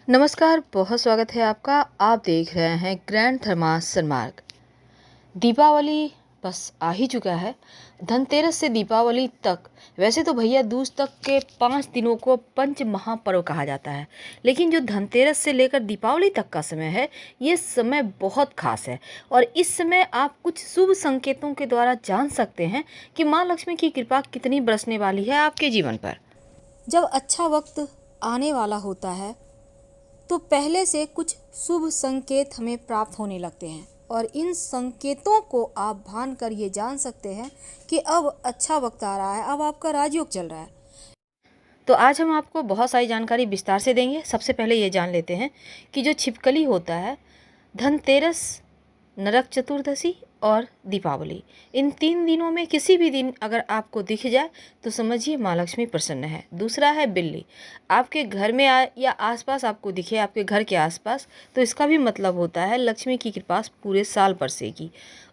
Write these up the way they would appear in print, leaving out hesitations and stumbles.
नमस्कार, बहुत स्वागत है आपका। आप देख रहे हैं ग्रैंड थर्मास सनमार्ग। दीपावली बस आ ही चुका है। धनतेरस से दीपावली तक वैसे तो भैया दूज तक के 5 दिनों को पंच महापर्व कहा जाता है, लेकिन जो धनतेरस से लेकर दीपावली तक का समय है, ये समय बहुत खास है। और इस समय आप कुछ शुभ संकेतों के द्वारा जान सकते हैं कि माँ लक्ष्मी की कृपा कितनी बरसने वाली है आपके जीवन पर। जब अच्छा वक्त आने वाला होता है तो पहले से कुछ शुभ संकेत हमें प्राप्त होने लगते हैं और इन संकेतों को आप भान कर ये जान सकते हैं कि अब अच्छा वक्त आ रहा है, अब आपका राजयोग चल रहा है। तो आज हम आपको बहुत सारी जानकारी विस्तार से देंगे। सबसे पहले ये जान लेते हैं कि जो छिपकली होता है, धनतेरस, नरक चतुर्दशी और दीपावली, इन 3 दिनों में किसी भी दिन अगर आपको दिख जाए तो समझिए माँ लक्ष्मी प्रसन्न है। दूसरा है बिल्ली, आपके घर में या आसपास आपको दिखे, आपके घर के आसपास, तो इसका भी मतलब होता है लक्ष्मी की कृपा पूरे साल बरसेगी।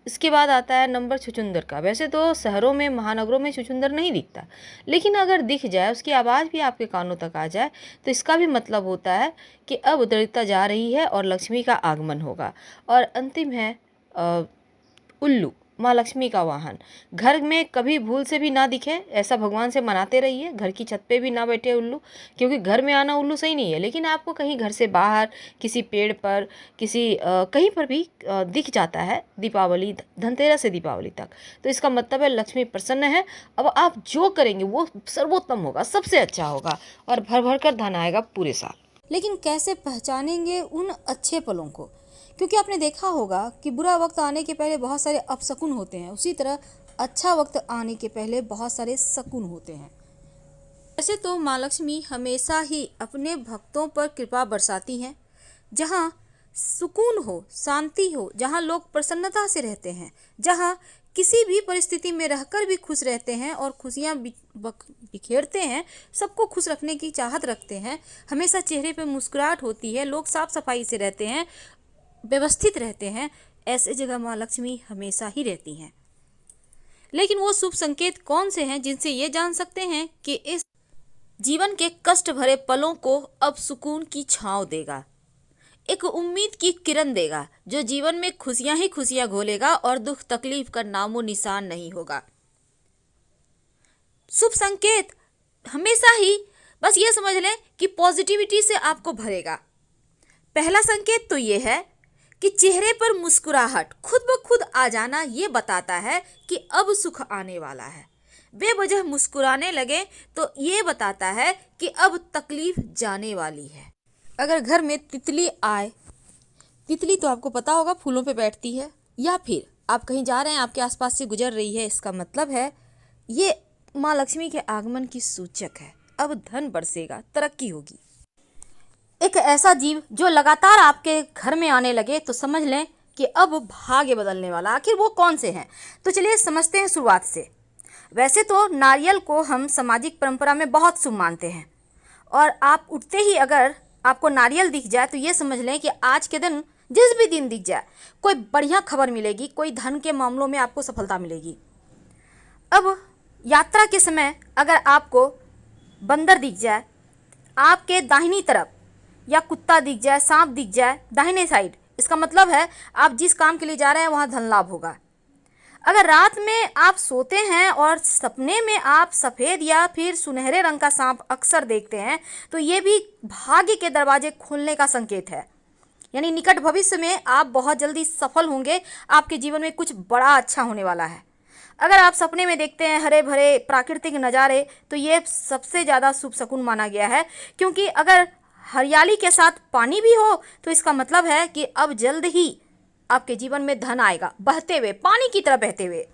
इसके बाद आता है नंबर छुछुंदर का। वैसे तो शहरों में, महानगरों में छुछुंदर नहीं दिखता, लेकिन अगर दिख जाए, उसकी आवाज़ भी आपके कानों तक आ जाए, तो इसका भी मतलब होता है कि अब दरिद्रता जा रही है और लक्ष्मी का आगमन होगा। और अंतिम है उल्लू, माँ लक्ष्मी का वाहन। घर में कभी भूल से भी ना दिखे, ऐसा भगवान से मनाते रहिए। घर की छत पे भी ना बैठे उल्लू, क्योंकि घर में आना उल्लू सही नहीं है, लेकिन आपको कहीं घर से बाहर, किसी पेड़ पर, कहीं पर भी दिख जाता है दीपावली, धनतेरस से दीपावली तक, तो इसका मतलब है लक्ष्मी प्रसन्न है। अब आप जो करेंगे वो सर्वोत्तम होगा, सबसे अच्छा होगा और भर भर कर धन आएगा पूरे साल। लेकिन कैसे पहचानेंगे उन अच्छे पलों को? क्योंकि आपने देखा होगा कि बुरा वक्त आने के पहले बहुत सारे अपशकुन होते हैं, उसी तरह अच्छा वक्त आने के पहले बहुत सारे शकुन होते हैं। वैसे तो माँ लक्ष्मी हमेशा ही अपने भक्तों पर कृपा बरसाती हैं। जहाँ सुकून हो, शांति हो, जहाँ लोग प्रसन्नता से रहते हैं, जहाँ किसी भी परिस्थिति में रहकर भी खुश रहते हैं और खुशियाँ बिखेरते हैं, सबको खुश रखने की चाहत रखते हैं, हमेशा चेहरे पे मुस्कुराहट होती है, लोग साफ सफाई से रहते हैं, व्यवस्थित रहते हैं, ऐसे जगह माँ लक्ष्मी हमेशा ही रहती हैं। लेकिन वो शुभ संकेत कौन से हैं जिनसे ये जान सकते हैं कि इस जीवन के कष्ट भरे पलों को अब सुकून की छांव देगा, एक उम्मीद की किरण देगा, जो जीवन में खुशियां ही खुशियां घोलेगा और दुख तकलीफ का नामो निशान नहीं होगा। शुभ संकेत हमेशा ही बस ये समझ लें कि पॉजिटिविटी से आपको भरेगा। पहला संकेत तो ये है कि चेहरे पर मुस्कुराहट खुद ब खुद आ जाना, ये बताता है कि अब सुख आने वाला है। बेवजह मुस्कुराने लगे तो ये बताता है कि अब तकलीफ जाने वाली है। अगर घर में तितली आए, तितली तो आपको पता होगा फूलों पे बैठती है, या फिर आप कहीं जा रहे हैं, आपके आसपास से गुजर रही है, इसका मतलब है ये माँ लक्ष्मी के आगमन की सूचक है। अब धन बरसेगा, तरक्की होगी। एक ऐसा जीव जो लगातार आपके घर में आने लगे तो समझ लें कि अब भाग्य बदलने वाला। आखिर वो कौन से हैं? तो चलिए समझते हैं शुरुआत से। वैसे तो नारियल को हम सामाजिक परंपरा में बहुत शुभ मानते हैं, और आप उठते ही अगर आपको नारियल दिख जाए तो ये समझ लें कि आज के दिन, जिस भी दिन दिख जाए, कोई बढ़िया खबर मिलेगी, कोई धन के मामलों में आपको सफलता मिलेगी। अब यात्रा के समय अगर आपको बंदर दिख जाए आपके दाहिनी तरफ, या कुत्ता दिख जाए, सांप दिख जाए दाहिने साइड, इसका मतलब है आप जिस काम के लिए जा रहे हैं वहां धन लाभ होगा। अगर रात में आप सोते हैं और सपने में आप सफ़ेद या फिर सुनहरे रंग का सांप अक्सर देखते हैं, तो ये भी भाग्य के दरवाजे खुलने का संकेत है। यानी निकट भविष्य में आप बहुत जल्दी सफल होंगे, आपके जीवन में कुछ बड़ा अच्छा होने वाला है। अगर आप सपने में देखते हैं हरे भरे प्राकृतिक नज़ारे, तो ये सबसे ज़्यादा शुभ शकुन माना गया है, क्योंकि अगर हरियाली के साथ पानी भी हो तो इसका मतलब है कि अब जल्द ही आपके जीवन में धन आएगा, बहते हुए, पानी की तरह बहते हुए।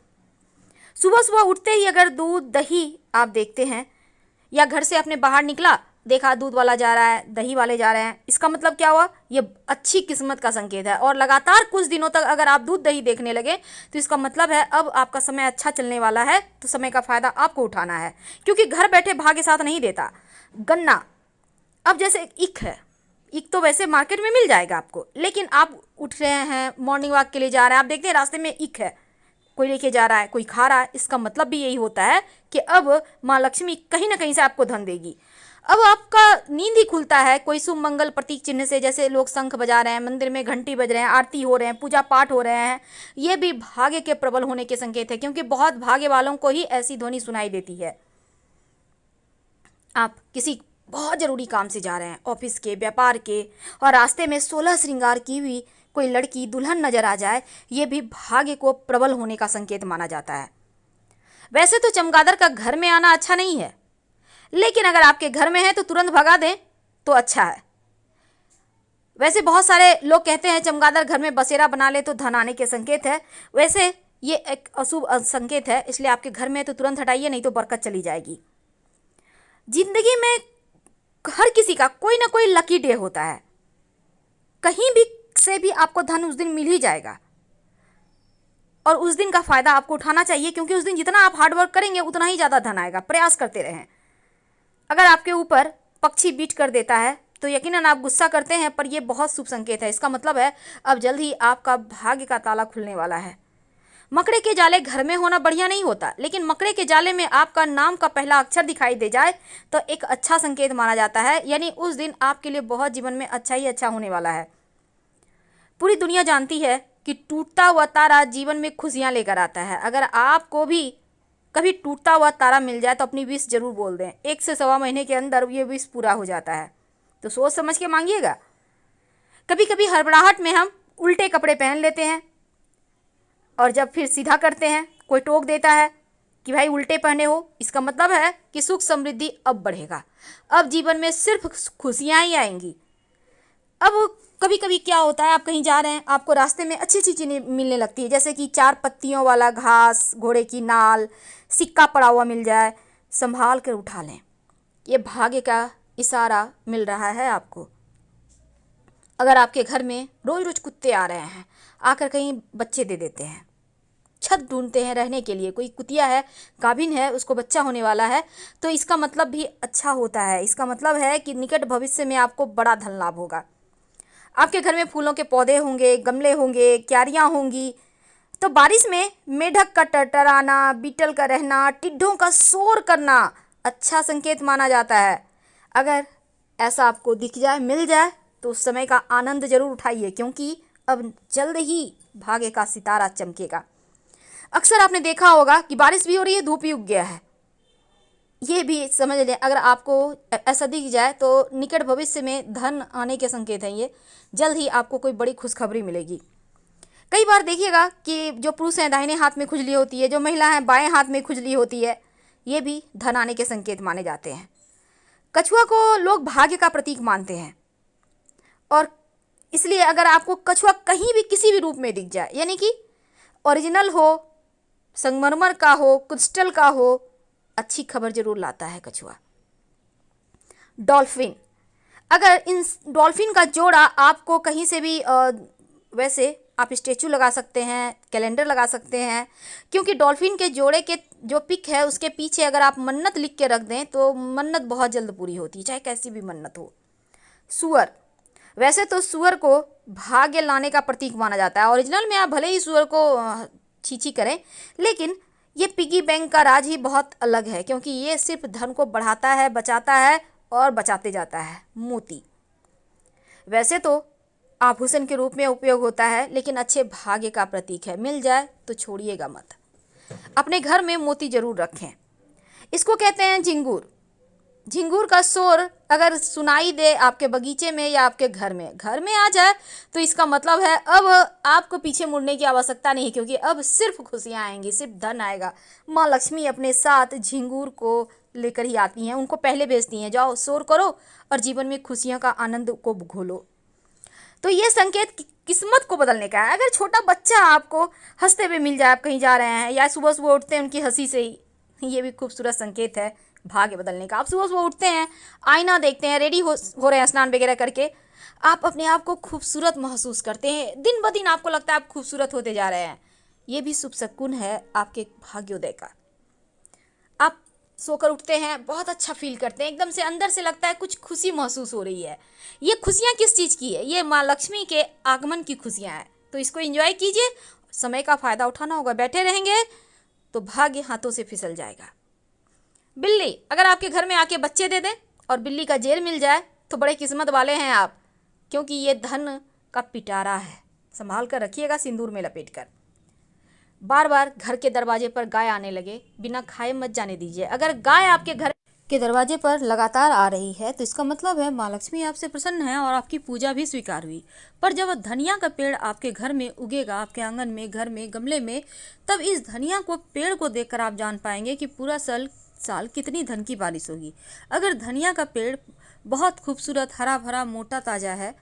सुबह सुबह उठते ही अगर दूध दही आप देखते हैं, या घर से आपने बाहर निकला, देखा दूध वाला जा रहा है, दही वाले जा रहे हैं, इसका मतलब क्या हुआ? ये अच्छी किस्मत का संकेत है। और लगातार कुछ दिनों तक अगर आप दूध दही देखने लगे तो इसका मतलब है अब आपका समय अच्छा चलने वाला है, तो समय का फायदा आपको उठाना है, क्योंकि घर बैठे भाग्य साथ नहीं देता। गन्ना, अब जैसे ईख है, ईख तो वैसे मार्केट में मिल जाएगा आपको, लेकिन आप उठ रहे हैं, मॉर्निंग वॉक के लिए जा रहे हैं, आप देखते हैं रास्ते में ईख है, कोई लेके जा रहा है, कोई खा रहा है, इसका मतलब भी यही होता है कि अब माँ लक्ष्मी कहीं ना कहीं से आपको धन देगी। अब आपका नींद ही खुलता है कोई शुभ मंगल प्रतीक चिन्ह से, जैसे लोग शंख बजा रहे हैं, मंदिर में घंटी बज रहे हैं, आरती हो रहे हैं, पूजा पाठ हो रहे हैं। ये भी भाग्य के प्रबल होने के संकेत है, क्योंकि बहुत भाग्य वालों को ही ऐसी ध्वनि सुनाई देती है। आप किसी बहुत ज़रूरी काम से जा रहे हैं, ऑफिस के, व्यापार के, और रास्ते में 16 श्रृंगार की हुई कोई लड़की दुल्हन नजर आ जाए, ये भी भाग्य को प्रबल होने का संकेत माना जाता है। वैसे तो चमगादड़ का घर में आना अच्छा नहीं है, लेकिन अगर आपके घर में है तो तुरंत भगा दें तो अच्छा है। वैसे बहुत सारे लोग कहते हैं चमगादड़ घर में बसेरा बना ले तो धन आने के संकेत है। वैसे ये एक अशुभ संकेत है, इसलिए आपके घर में है तो तुरंत हटाइए, नहीं तो बरकत चली जाएगी। जिंदगी में हर किसी का कोई ना कोई लकी डे होता है, कहीं भी से भी आपको धन उस दिन मिल ही जाएगा, और उस दिन का फायदा आपको उठाना चाहिए, क्योंकि उस दिन जितना आप हार्डवर्क करेंगे उतना ही ज़्यादा धन आएगा। प्रयास करते रहें। अगर आपके ऊपर पक्षी बीट कर देता है तो यकीनन आप गुस्सा करते हैं, पर यह बहुत शुभ संकेत है। इसका मतलब है अब जल्द ही आपका भाग्य का ताला खुलने वाला है। मकड़े के जाले घर में होना बढ़िया नहीं होता, लेकिन मकड़े के जाले में आपका नाम का पहला अक्षर दिखाई दे जाए तो एक अच्छा संकेत माना जाता है, यानी उस दिन आपके लिए बहुत जीवन में अच्छा ही अच्छा होने वाला है। पूरी दुनिया जानती है कि टूटता हुआ तारा जीवन में खुशियां लेकर आता है। अगर आपको भी कभी टूटता हुआ तारा मिल जाए तो अपनी विश जरूर बोल दें, 1 से 1.25 महीने के अंदर ये विश पूरा हो जाता है, तो सोच समझ के मांगिएगा। कभी कभी हड़बड़ाहट में हम उल्टे कपड़े पहन लेते हैं, और जब फिर सीधा करते हैं कोई टोक देता है कि भाई उल्टे पहने हो, इसका मतलब है कि सुख समृद्धि अब बढ़ेगा, अब जीवन में सिर्फ खुशियां ही आएंगी। अब कभी कभी क्या होता है, आप कहीं जा रहे हैं, आपको रास्ते में अच्छी अच्छी चीज़ें मिलने लगती है, जैसे कि 4 पत्तियों वाला घास, घोड़े की नाल, सिक्का पड़ा हुआ मिल जाए, संभाल कर उठा लें, ये भाग्य का इशारा मिल रहा है आपको। अगर आपके घर में रोज रोज कुत्ते आ रहे हैं, आकर कहीं बच्चे दे देते हैं, छत ढूंढते हैं रहने के लिए, कोई कुतिया है, गाभिन है, उसको बच्चा होने वाला है, तो इसका मतलब भी अच्छा होता है। इसका मतलब है कि निकट भविष्य में आपको बड़ा धन लाभ होगा। आपके घर में फूलों के पौधे होंगे, गमले होंगे, क्यारियाँ होंगी, तो बारिश में मेढक का टरटराना, बीटल का रहना, टिड्ढों का शोर करना अच्छा संकेत माना जाता है। अगर ऐसा आपको दिख जाए, मिल जाए, तो उस समय का आनंद जरूर उठाइए, क्योंकि अब जल्द ही भाग्य का सितारा चमकेगा। अक्सर आपने देखा होगा कि बारिश भी हो रही है, धूप भी उग गया है, ये भी समझ लें। अगर आपको ऐसा दिख जाए तो निकट भविष्य में धन आने के संकेत हैं, ये जल्द ही आपको कोई बड़ी खुशखबरी मिलेगी। कई बार देखिएगा कि जो पुरुष हैं दाहिने हाथ में खुजली होती है, जो महिला हैं बाएं हाथ में खुजली होती है, ये भी धन आने के संकेत माने जाते हैं। कछुआ को लोग भाग्य का प्रतीक मानते हैं, और इसलिए अगर आपको कछुआ कहीं भी किसी भी रूप में दिख जाए, यानी कि ओरिजिनल हो, संगमरमर का हो, क्रिस्टल का हो, अच्छी खबर जरूर लाता है कछुआ। डॉल्फिन, अगर इन डॉल्फिन का जोड़ा आपको कहीं से भी वैसे आप स्टेचू लगा सकते हैं, कैलेंडर लगा सकते हैं, क्योंकि डॉल्फिन के जोड़े के जो पिक है उसके पीछे अगर आप मन्नत लिख के रख दें तो मन्नत बहुत जल्द पूरी होती है, चाहे कैसी भी मन्नत हो। सुअर, वैसे तो सुअर को भाग्य लाने का प्रतीक माना जाता है। ओरिजिनल में आप भले ही सुअर को छीछी करें, लेकिन ये पिगी बैंक का राज ही बहुत अलग है, क्योंकि ये सिर्फ धन को बढ़ाता है, बचाता है और बचाते जाता है। मोती, वैसे तो आभूषण के रूप में उपयोग होता है, लेकिन अच्छे भाग्य का प्रतीक है, मिल जाए तो छोड़िएगा मत। अपने घर में मोती जरूर रखें। इसको कहते हैं झिंगूर। झिंगूर का शोर अगर सुनाई दे आपके बगीचे में या आपके घर में आ जाए, तो इसका मतलब है अब आपको पीछे मुड़ने की आवश्यकता नहीं, क्योंकि अब सिर्फ खुशियां आएंगी, सिर्फ धन आएगा। माँ लक्ष्मी अपने साथ झिंगूर को लेकर ही आती हैं, उनको पहले भेजती हैं, जाओ शोर करो और जीवन में खुशियों का आनंद को घोलो। तो ये संकेत किस्मत को बदलने का है। अगर छोटा बच्चा आपको हंसते हुए मिल जाए, आप कहीं जा रहे हैं, या सुबह सुबह उठते हैं उनकी हंसी से ही, ये भी खूबसूरत संकेत है भाग्य बदलने का। आप सुबह सुबह उठते हैं, आईना देखते हैं, रेडी हो रहे हैं स्नान वगैरह करके, आप अपने आप को खूबसूरत महसूस करते हैं, दिन ब दिन आपको लगता है आप खूबसूरत होते जा रहे हैं, ये भी शुभ शकुन है आपके भाग्योदय का। आप सोकर उठते हैं, बहुत अच्छा फील करते हैं, एकदम से अंदर से लगता है कुछ खुशी महसूस हो रही है। ये खुशियाँ किस चीज़ की है? ये माँ लक्ष्मी के आगमन की खुशियाँ हैं, तो इसको एंजॉय कीजिए। समय का फ़ायदा उठाना होगा, बैठे रहेंगे तो भाग्य हाथों से फिसल जाएगा। बिल्ली, अगर आपके घर में आके बच्चे दे दें और बिल्ली का जेल मिल जाए तो बड़े किस्मत वाले हैं आप, क्योंकि ये धन का पिटारा है। संभाल कर रखिएगा सिंदूर में लपेट कर। बार बार घर के दरवाजे पर गाय आने लगे, बिना खाए मत जाने दीजिए। अगर गाय आपके घर के दरवाजे पर लगातार आ रही है तो इसका मतलब है माँ लक्ष्मी आपसे प्रसन्न है और आपकी पूजा भी स्वीकार हुई। पर जब धनिया का पेड़ आपके घर में उगेगा, आपके आंगन में, घर में, गमले में, तब इस धनिया को, पेड़ को देखकर आप जान पाएंगे कि पूरा साल कितनी धन की बारिश होगी। अगर धनिया का पेड़ बहुत खूबसूरत, हरा भरा, मोटा, ताज़ा है,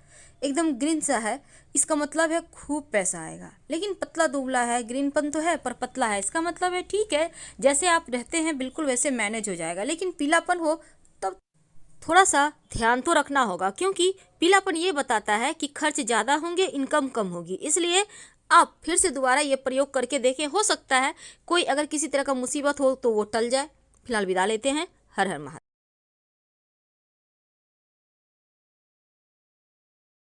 एकदम ग्रीन सा है, इसका मतलब है खूब पैसा आएगा। लेकिन पतला दुबला है, ग्रीनपन तो है पर पतला है, इसका मतलब है ठीक है, जैसे आप रहते हैं बिल्कुल वैसे मैनेज हो जाएगा। लेकिन पीलापन हो तब थोड़ा सा ध्यान तो रखना होगा, क्योंकि पीलापन ये बताता है कि खर्च ज़्यादा होंगे, इनकम कम होगी। इसलिए आप फिर से दोबारा ये प्रयोग करके देखें, हो सकता है कोई अगर किसी तरह का मुसीबत हो तो वो टल जाए। फिलहाल विदा लेते हैं। हर हर महादेव।